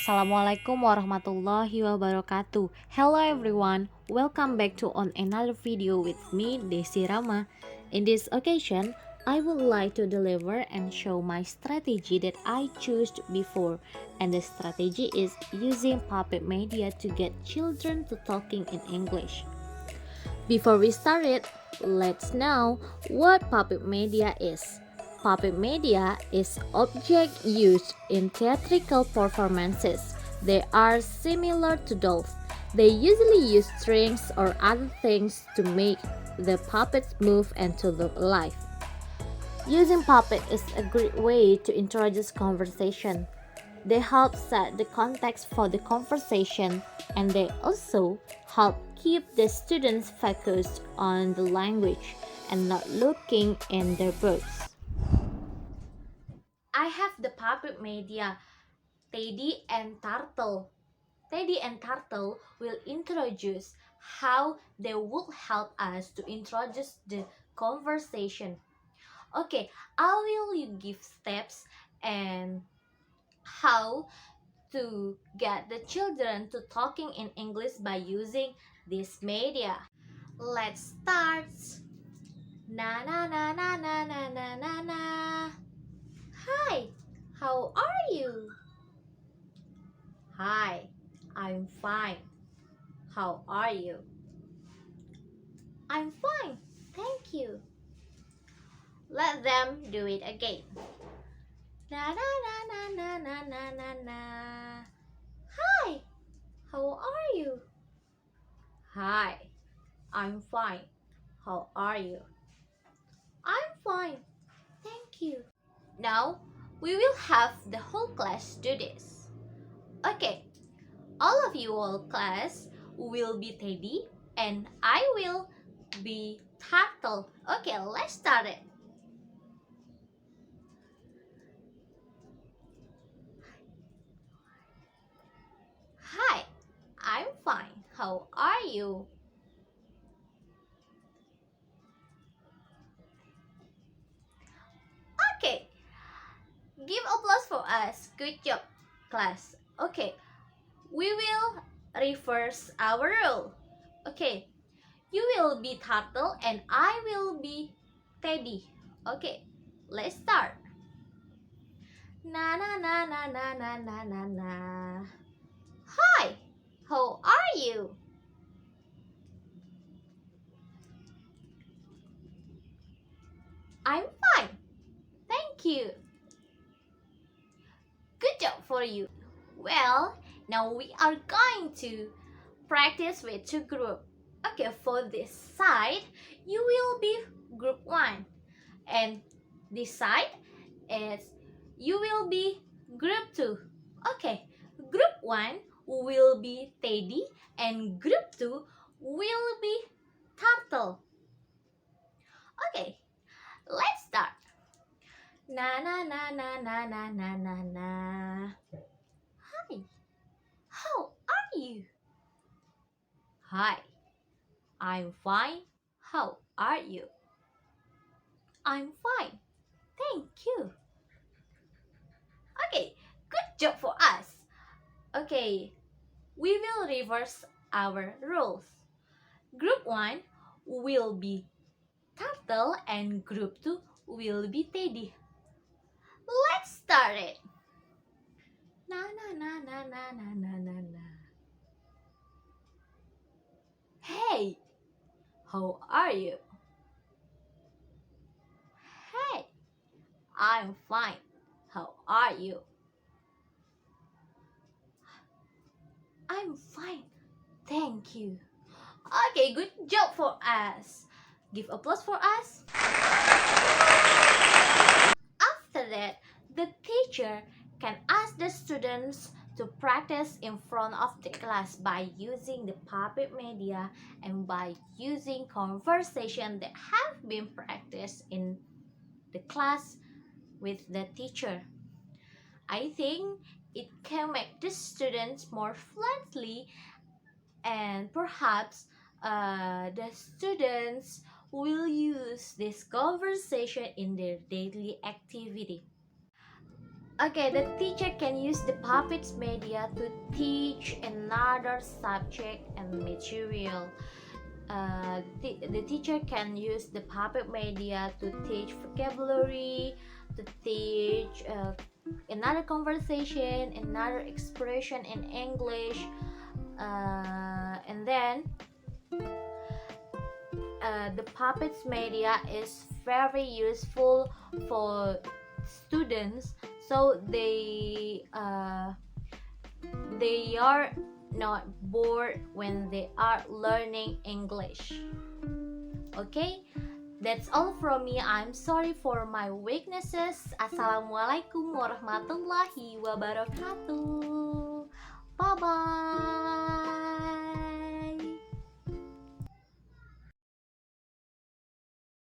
Assalamualaikum warahmatullahi wabarakatuh. Hello everyone, welcome back to another video with me, Desi Rama. In this occasion, I would like to deliver and show my strategy that I chose before, and the strategy is using puppet media to get children to talking in English. Before we start it, let's know what puppet media is. Puppet media is object used in theatrical performances. They are similar to dolls. They usually use strings or other things to make the puppets move and to look alive. Using puppet is a great way to introduce conversation. They help set the context for the conversation, and they also help keep the students focused on the language and not looking in their books. I have the puppet media, Teddy and Turtle. Teddy and Turtle will introduce how they will help us to introduce the conversation. Okay, I will give steps and how to get the children to talking in English by using this media. Let's start. Na na na na na na na na na. Hi, how are you? Hi, I'm fine. How are you? I'm fine, thank you. Let them do it again. Na na na na na na na na na. Hi, how are you? Hi, I'm fine. How are you? I'm fine, thank you. Now, we will have the whole class do this. Okay, all of you all class will be Teddy and I will be Turtle. Okay, let's start it. Hi, I'm fine. How are you? Okay, give applause for us. Good job, class. Okay, we will reverse our role. Okay, you will be Turtle and I will be Teddy. Okay, let's start. Na na na na na na na na na. Hi, how are you? I'm fine, thank you. Good job for you. Well, now we are going to practice with two groups. Okay, for this side, you will be group 1. And this side is you will be group 2. Okay, group 1 will be Teddy and group 2 will be Turtle. Okay, let's start. Na na na na na na na na na. Hi, how are you? Hi, I'm fine. How are you? I'm fine. Thank you. Okay, good job for us. Okay, we will reverse our roles. Group 1 will be Turtle and group 2 will be Teddy. Let's start it. Na na na na na na na na na. Hey, how are you? Hey, I'm fine. How are you? I'm fine. Thank you. Okay, good job for us. Give applause for us. After that, the teacher can ask the students to practice in front of the class by using the puppet media and by using conversation that have been practiced in the class with the teacher. I think it can make the students more friendly and perhaps the students will use this conversation in their daily activity. Okay, the teacher can use the puppets media to teach another subject and material. The teacher can use the puppet media to teach vocabulary, to teach another conversation, another expression in English, and then the puppets media is very useful for students, so they are not bored when they are learning English. Okay, that's all from me. I'm sorry for my weaknesses. Assalamualaikum warahmatullahi wabarakatuh. Bye bye.